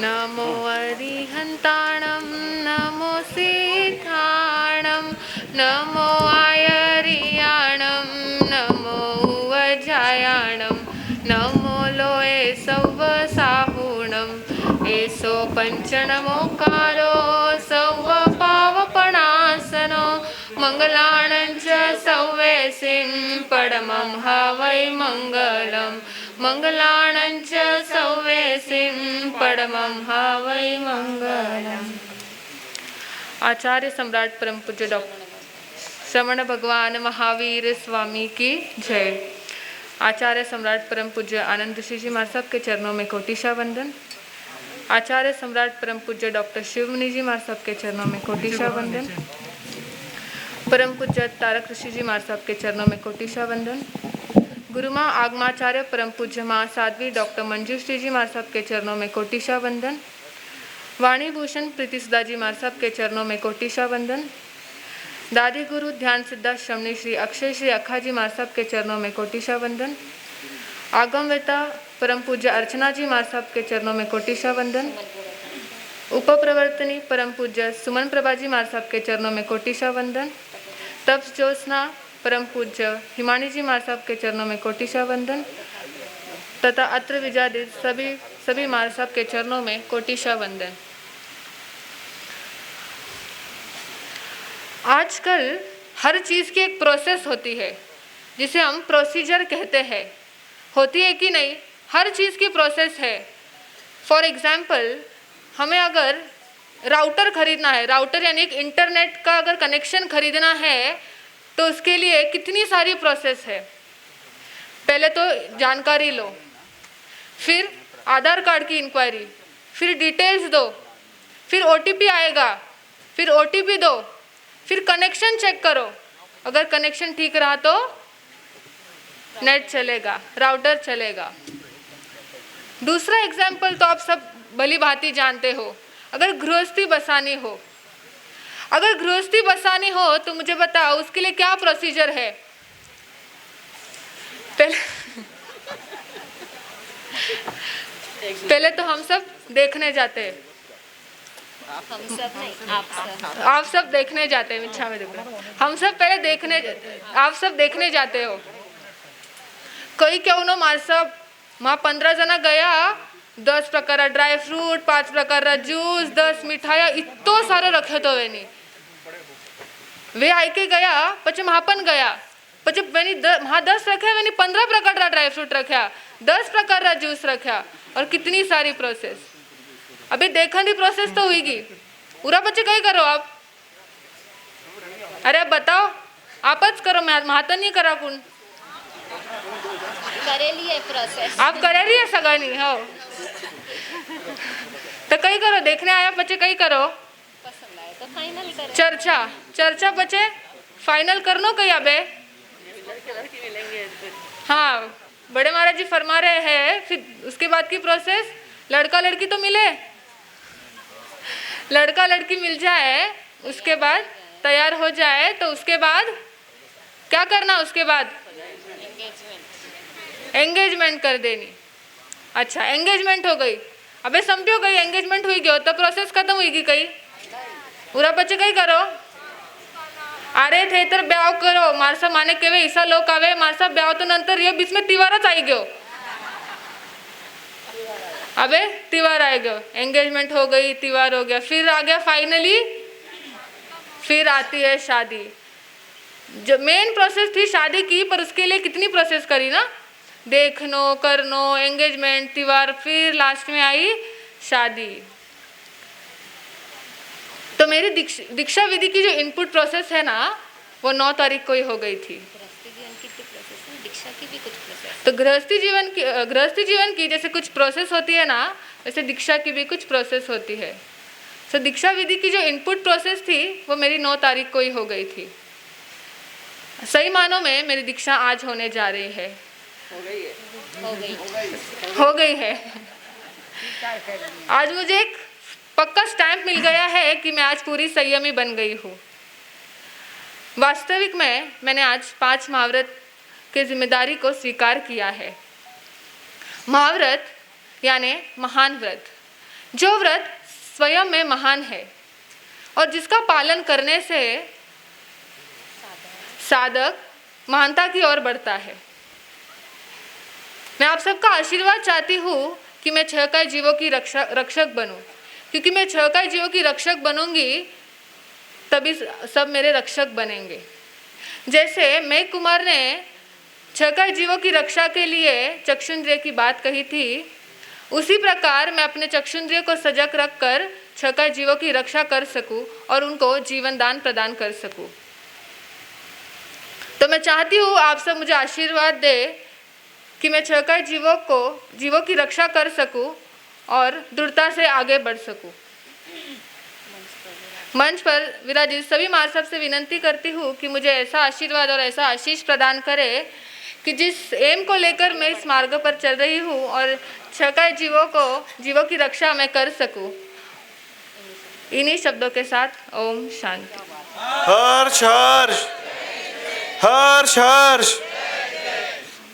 नमो अरिहन्ताणं नमो सिद्धाणं नमो आयर्याणं नमो उवजायाणं नमो लोये सव्वसाहुणम् एसो पञ्चनमोकारो सव्वपावपणासनो मङ्गलाणं च सव्वेसिं परमं हवै मङ्गलम् मंगलाणं च सव्वेसिं परमं हवै मंगलम्। आचार्य सम्राट परम पूज्य डॉक्टर श्रवण भगवान महावीर स्वामी की जय। आचार्य सम्राट परम पूज्य आनंद ऋषि जी महाराज साहब के चरणों में कोटिशा वंदन। आचार्य सम्राट परम पूज्य डॉक्टर शिवमुनि जी महाराज साहब के चरणों में कोटिशा वंदन। परम पूज्य तारक ऋषि जी महाराज साहब के चरणों में कोटिशा वंदन। गुरु माँ आगमाचार्य परम पूज्य माँ साध्वी डॉक्टर मंजूश्री जी महाराज साहब के चरणों में कोटिशा वंदन। वाणी भूषण प्रीति सुधा जी महाराज साहब के चरणों में कोटिशा वंदन। दादी गुरु ध्यान सिद्धार्थ शमनी श्री अक्षय श्री अखा जी महाराज साहब के चरणों में कोटिशा वंदन। आगमवेता परम पूज्य अर्चना जी महाराज साहब के चरणों में कोटिशा वंदन। उपप्रवर्तनी परम पूज्य सुमन प्रभा जी महाराज साहब के चरणों में कोटिशा वंदन। तप्स ज्योत्सना परम पूज्य हिमानी जी महाराज साहब के चरणों में कोटिशा वंदन तथा अत्र विजादित सभी महाराज साहब के चरणों में कोटिशा वंदन। आजकल हर चीज़ की एक प्रोसेस होती है जिसे हम प्रोसीजर कहते हैं। होती है कि नहीं? हर चीज़ की प्रोसेस है। फॉर एग्जाम्पल, हमें अगर राउटर खरीदना है, राउटर यानी एक इंटरनेट का अगर कनेक्शन खरीदना है तो उसके लिए कितनी सारी प्रोसेस है। पहले तो जानकारी लो, फिर आधार कार्ड की इंक्वायरी, फिर डिटेल्स दो, फिर ओटीपी आएगा, फिर ओटीपी दो, फिर कनेक्शन चेक करो। अगर कनेक्शन ठीक रहा तो नेट चलेगा, राउटर चलेगा। दूसरा एग्जाम्पल तो आप सब भली भांति जानते हो। अगर गृहस्थी बसानी हो, अगर गृहस्थी बसानी हो तो मुझे बताओ उसके लिए क्या प्रोसीजर है। पहले तो हम सब देखने जाते हैं। हम सब नहीं, आप सब देखने जाते हैं। इच्छा में देख रहे हम सब पहले देखने, आप सब देखने जाते हो। कई क्यों नो मार सब वहाँ 15 जना गया, 10 प्रकार ड्राई फ्रूट, 5 प्रकार ज्यूस, 10 मिठाया इतो सारो रखे तो वे आई के गया पचे महापन गया पचे वहाँ 10 रखे, वेनी 15 प्रकार ड्राई फ्रूट रखा, 10 प्रकार ज्यूस रखा और कितनी सारी प्रोसेस। अभी देखने की प्रोसेस तो हुईगी। पूरा बच्चे कहीं करो आप? अरे बताओ, आप ज करो, मैं महातन नहीं करा कुन करेली है प्रोसेस। आप करेली है सगानी हो तो कहीं करो। देखने आया बच्चे कहीं करो। पसंद आए तो फाइनल करो। चर्चा बच्चे फाइनल करनो कहीं अबे। हाँ, बड़े महाराज जी फरमा रहे हैं। फिर उसके बाद की प्रोसेस, लड़का लड़की तो मिले, लड़का लड़की मिल जाए, उसके बाद तैयार हो जाए तो उसके बाद क्या करना? उसके बाद एंगेजमेंट कर देनी। अच्छा, एंगेजमेंट हो गई। अबे समझो गई, एंगेजमेंट हुई गयो तो प्रोसेस खत्म हुई गई। कहीं पूरा बच्चे कहीं करो। अरे थे तर ब्याह करो, मार सा माने केवे ईसा लोग आवे, मार सा ब्याह तो नंतर ये बीच में तिवारा आई गयो। अबे तिवार आ गयो, एंगेजमेंट हो गई, तिवार हो गया, फिर आ गया फाइनली, फिर आती है शादी। जो मेन प्रोसेस थी शादी की, पर उसके लिए कितनी प्रोसेस करी ना, देखनो करनो, एंगेजमेंट, तिवार, फिर लास्ट में आई शादी। तो मेरी दीक्षा विधि की जो इनपुट प्रोसेस है ना, वो 9 तारीख को ही हो गई थी। दीक्षा की भी कुछ प्रोसेस। तो गृहस्थी जीवन की जैसे कुछ प्रोसेस होती है ना, वैसे दीक्षा की भी कुछ प्रोसेस होती है। तो दीक्षा विधि की जो इनपुट प्रोसेस थी वो मेरी 9 तारीख को ही हो गई थी। सही मानों में मेरी दीक्षा आज होने जा रही है। हो गई है। आज मुझे एक पक्का स्टैंप मिल गया है कि मैं आज पूरी संयमी बन गई हूँ। वास्तविक में मैंने आज 5 महाव्रत की जिम्मेदारी को स्वीकार किया है। महाव्रत यानी महान व्रत, जो व्रत स्वयं में महान है और जिसका पालन करने से साधक महानता की ओर बढ़ता है। मैं आप सबका आशीर्वाद चाहती हूँ कि मैं छहकाई जीवों की रक्षक बनूं, क्योंकि मैं छहकाई जीवों की रक्षक बनूंगी तभी सब मेरे रक्षक बनेंगे। जैसे मेघ कुमार ने छहकाई जीवों की रक्षा के लिए चक्षुंद्रिय की बात कही थी, उसी प्रकार मैं अपने चक्षुंद्रिय को सजग रखकर छहकाई जीवों की रक्षा कर सकूं और उनको जीवन दान प्रदान कर सकूं। तो मैं चाहती हूँ आप सब मुझे आशीर्वाद दे कि मैं छहकाई जीवों की रक्षा कर सकूं और दृढ़ता से आगे बढ़ सकूं। मंच पर विराजित सभी महासभ से विनंती करती हूँ कि मुझे ऐसा आशीर्वाद और ऐसा आशीष प्रदान करे कि जिस एम को लेकर मैं इस मार्ग पर चल रही हूँ और छहकाई जीवों की रक्षा मैं कर सकूं। इन्हीं शब्दों के साथ ओम शांति। हर्ष हर्ष हर्ष हर्ष।